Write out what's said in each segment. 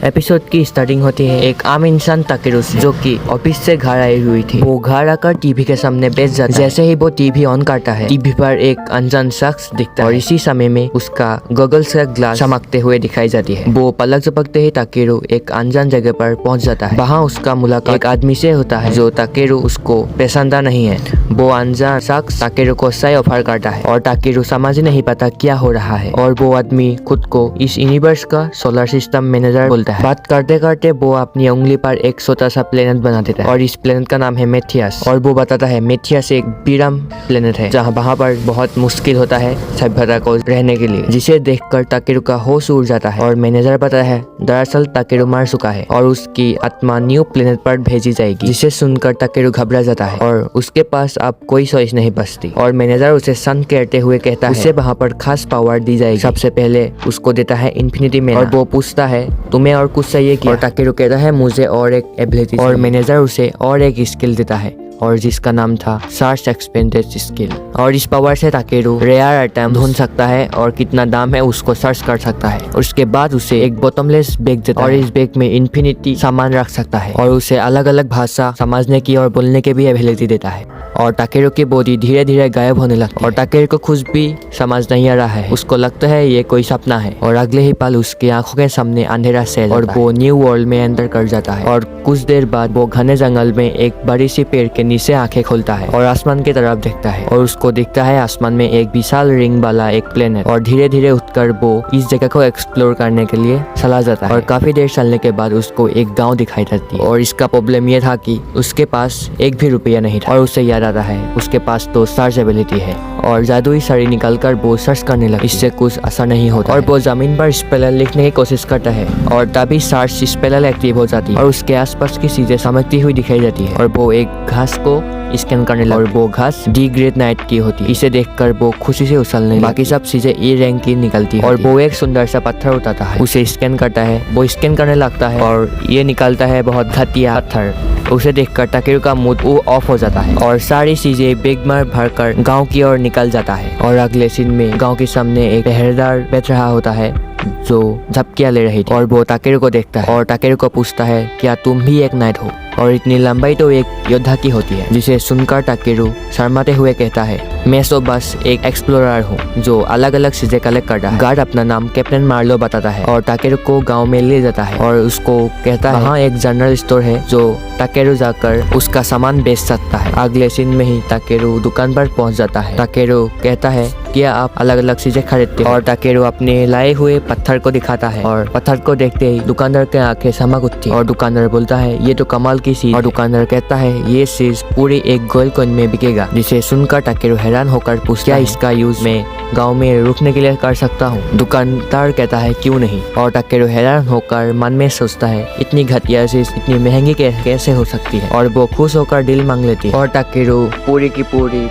Episode की starting होती है एक आम इंसान ताकेरू से, जो कि ऑफिस से घर आई हुई थी। वो घर आकर टीवी के सामने बैठ जाता है। जैसे ही वो टीवी ऑन करता है, टीवी पर एक अनजान शख्स दिखता है और इसी समय में उसका गॉगल्स का ग्लास चमकते हुए दिखाई जाती है। वो पलक झपकते ही ताकेरू एक अनजान जगह पर पहुंच जाता है। वहाँ उसका मुलाकात एक आदमी से होता है जो ताकेरू उसको पसंद नहीं है। वो अनजान शख्स ताकेरू को सही ऑफर करता है और ताकेरू समझ नहीं पाता क्या हो रहा है, और वो आदमी खुद को इस यूनिवर्स का सोलर सिस्टम मैनेजर बोलता है। बात करते करते वो अपनी उंगली पर एक छोटा सा प्लेनेट बना देता है और इस प्लेनेट का नाम है मेथियस। और वो बताता है मेथियस एक विराम प्लेनेट है जहाँ वहाँ पर बहुत मुश्किल होता है सभ्यता को रहने के लिए, जिसे देखकर ताकेरू का होश उड़ जाता है। और मैनेजर बताता है दरअसल ताकेरू मर चुका है और उसकी आत्मा न्यू प्लेनेट पर भेजी जाएगी, जिसे सुनकर ताकेरू घबरा जाता है और उसके पास अब कोई चॉइस नहीं बचती। और मैनेजर उसे सन कहते हुए कहता है उसे वहाँ पर खास पावर दी जाएगी। सबसे पहले उसको देता है इन्फिनिटी मैना और वो पूछता है तुम्हें और कुछ चाहिए क्या? और ताकेरू कहता है मुझे और एक एबिलिटी, और मैनेजर उसे और एक स्किल देता है और जिसका नाम था सर्च एक्सपेंडेड स्किल। और इस पावर से ताकेरू रेयर आइटम ढूंढ सकता है और कितना दाम है उसको सर्च कर सकता है। उसके बाद उसे एक बॉटमलेस बैग देता है और इस बैग में इन्फिनिटी सामान रख सकता है और उसे अलग अलग भाषा समझने की और बोलने की भी एबिलिटी देता है। और ताकेरू की बॉडी धीरे धीरे गायब होने लगती है और ताकेरू को कुछ भी समझ नहीं आ रहा है। उसको लगता है ये कोई सपना है और अगले ही पल उसकी आंखों के सामने अंधेरा से और वो न्यू वर्ल्ड में एंटर कर जाता है। और कुछ देर बाद वो घने जंगल में एक बड़ी सी पेड़ के नीचे आंखें खोलता है और आसमान की तरफ देखता है और उसको दिखता है आसमान में एक विशाल रिंग वाला एक प्लेनेट। और धीरे धीरे उठकर वो इस जगह को एक्सप्लोर करने के लिए चला जाता है। और काफी देर चलने के बाद उसको एक गाँव दिखाई देती है और इसका प्रॉब्लम ये था कि उसके पास एक भी रुपया नहीं था। और उसे याद आता है उसके पास तो सर्च एबिलिटी है और जादुई साड़ी निकालकर वो सर्च करने लगा। इससे कुछ असर नहीं होता और वो जमीन पर स्पेलर लिखने की कोशिश करता है और तभी सर्च स्पेलर एक्टिव हो जाती है और उसके आसपास की चीजें चमकती हुई दिखाई जाती है। और वो एक घास को स्कैन करने लगा और वो घास डी ग्रेड नाइट की होती है। इसे देखकर वो खुशी से उछलने बाकी सब चीजें ए रैंक की निकलती है। और वो एक सुंदर सा पत्थर उठाता है, उसे स्कैन करता है, वो स्कैन करने लगता है और ये निकलता है बहुत घटिया पत्थर। उसे देखकर ताकेरू का मूड ऑफ हो जाता है और सारी चीजें बैग में भरकर गांव की ओर निकल जाता है। और अगले सीन में गांव के सामने एक पहरेदार बैठ रहा होता है जो झपकियां ले रही थी और वो ताकेरू को देखता है और ताकेरू को पूछता है क्या तुम भी एक नाइट हो? और इतनी लंबाई तो एक योद्धा की होती है। जिसे सुनकर ताकेरू शर्माते हुए कहता है मैं तो बस एक एक्सप्लोरर हूँ जो अलग अलग चीजें कलेक्ट करता है। गार्ड अपना नाम कैप्टन मार्लो बताता है और ताकेरू को गांव में ले जाता है और उसको कहता है वहाँ एक जनरल स्टोर है जो ताकेरू जाकर उसका सामान बेच सकता है। अगले सीन में ही ताकेरू दुकान पर पहुँच जाता है। ताकेरू कहता है क्या आप अलग अलग चीजें खरीदते हो? और ताकेरू अपने लाए हुए पत्थर को दिखाता है और पत्थर को देखते ही दुकानदार के आंखें चमक उठती और दुकानदार बोलता है ये तो कमाल की चीज। और दुकानदार कहता है ये चीज पूरी एक गोल्ड कॉइन में बिकेगा। जिसे सुनकर ताकेरू हैरान होकर पूछता क्या इसका यूज मैं गाँव में रुकने के लिए कर सकता हूँ? दुकानदार कहता है क्यों नहीं। और ताकेरू हैरान होकर मन में सोचता है इतनी घटिया चीज इतनी महंगी कैसे हो सकती है? और वो खुश होकर डील मांग लेती है। और ताकेरू पूरी की पूरी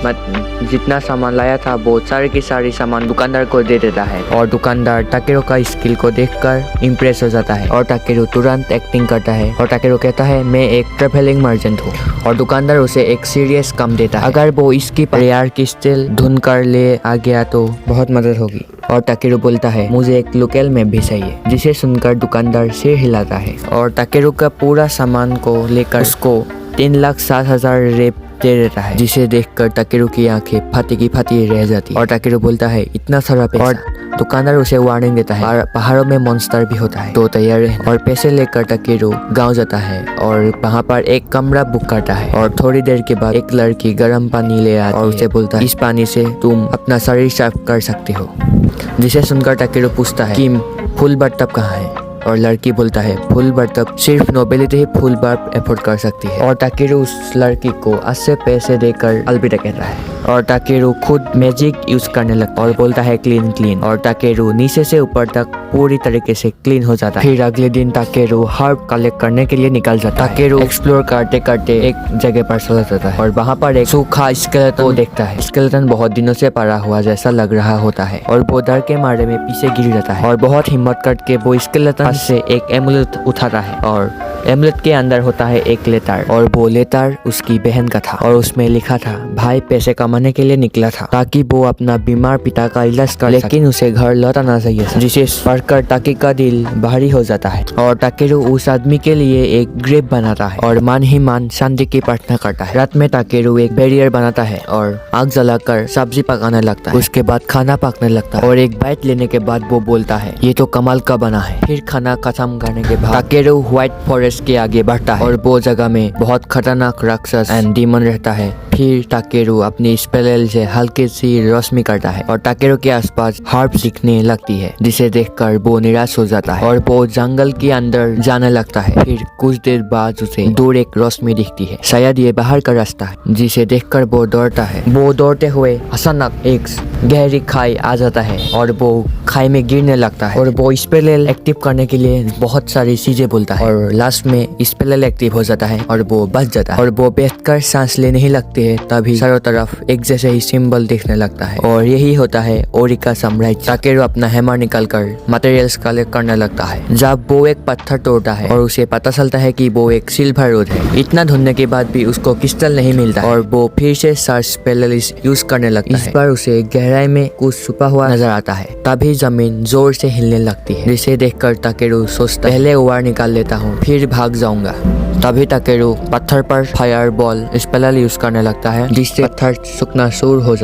जितना सामान लाया था वो सारी की सारी सामान दुकानदार को दे देता है। और दुकानदार ताकेरू का स्किल को देखकर इम्प्रेस हो जाता है और ताकेरू तुरंत एक्टिंग करता है। और ताकेरू कहता है मैं एक ट्रैवलिंग मर्चेंट हूँ। और दुकानदार उसे एक सीरियस काम देता है, अगर वो इसकी प्रेयर क्रिस्टल ढूंढ कर ले आ गया तो बहुत मदद होगी। और ताकेरू बोलता है मुझे एक लोकल मैप भी चाहिए। जिसे सुनकर दुकानदार सिर हिलाता है और ताकेरू का पूरा सामान को लेकर उसको 3,07,000 रेप दे देता है। जिसे देखकर ताकेरू की आंखें फटी की फटी रह जाती है और ताकेरू बोलता है इतना सारा पैसा। और दुकानदार उसे वार्निंग देता है पहाड़ों में मॉन्स्टर भी होता है तो तैयार है। और पैसे लेकर ताकेरू गांव जाता है और वहाँ पर एक कमरा बुक करता है। और थोड़ी देर के बाद एक लड़की गर्म पानी ले आती है और उसे बोलता है इस पानी से तुम अपना शरीर साफ कर सकते हो। जिसे सुनकर ताकेरू पूछता है कि फुल बर्तब कहाँ है? और लड़की बोलता है फुल बर्तब सिर्फ नोबिलिटी ही फुल बर्ब एफोर्ड कर सकती है। और ताकेरू उस लड़की को अच्छे पैसे देकर अलविदा कहता है और ताकेरू खुद मैजिक यूज करने लगता है और बोलता है क्लीन क्लीन। और ताकेरू नीचे से ऊपर तक पूरी तरीके से क्लीन हो जाता है। फिर अगले दिन ताकेरू हर्ब कलेक्ट करने के लिए निकल जाता है। ताकेरू एक्सप्लोर करते करते एक जगह पर चला जाता है और वहाँ पर एक सूखा स्केलेटन को देखता है। स्केलेटन बहुत दिनों से पड़ा हुआ जैसा लग रहा होता है और वो डर के मारे में पीछे गिर जाता है। और बहुत हिम्मत करके वो स्केलेटन से एक एमुलेट उठाता है और एमलेट के अंदर होता है एक लेटर और वो लेटर उसकी बहन का था और उसमें लिखा था भाई पैसे कमाने के लिए निकला था ताकि वो अपना बीमार पिता का इलाज कर, लेकिन उसे घर लौटाना चाहिए, जिसे पढ़कर टाकी का दिल भारी हो जाता है और टाकेरू उस आदमी के लिए एक ग्रेव बनाता है और मान ही मान शांति की प्रार्थना करता है। रात में टाकेरू एक बैरियर बनाता है और आग जलाकर सब्जी पकाने लगता है। उसके बाद खाना पकने लगता है और एक बाइट लेने के बाद वो बोलता है ये तो कमाल का बना है। फिर खाना खत्म करने के बाद टाकेरू व्हाइट फॉरेस्ट के आगे बढ़ता है और वो जगह में बहुत खतरनाक राक्षस एंड डीमन रहता है। फिर टाकेरू अपनी स्पेल से हल्की सी रोशनी करता है और टाकेरू के आसपास हर्ब्स दिखने लगती है, जिसे देखकर वो निराश हो जाता है और वो जंगल के अंदर जाने लगता है। फिर कुछ देर बाद उसे दूर एक रोशनी दिखती है, शायद ये बाहर का रास्ता है, जिसे देखकर वो दौड़ता है। वो दौड़ते हुए अचानक एक गहरी खाई आ जाता है और वो खाई में गिरने लगता है और वो स्पेल एक्टिव करने के लिए बहुत सारी चीजें बोलता है और लास्ट में स्पेल एक्टिव हो जाता है और वो बच जाता है और वो बैठकर सांस लेने ही लगती है। तभी चारों तरफ एक जैसे ही सिंबल दिखने लगता है और यही होता है ओरिका साम्राज्य। टाकेरू अपना हैमर निकालकर मटेरियल्स कलेक्ट करने लगता है जब वो एक पत्थर तोड़ता है और उसे पता चलता है कि वो एक सिल्वर रोड है। इतना ढूंढने के बाद भी उसको क्रिस्टल नहीं मिलता और वो फिर से सर्च स्पेल यूज करने लगता है। इस बार उसे गहराई में कुछ छुपा हुआ नजर आता है। तभी जमीन जोर से हिलने लगती है, जिसे देखकर टाकेरू सोचता पहले वार निकाल लेता हूँ फिर भाग जाऊंगा। तभी टाकेरू पत्थर पर फायर बॉल स्पेल यूज करने लगता है, जिससे पत्थर सूखना शुरू हो जाता है।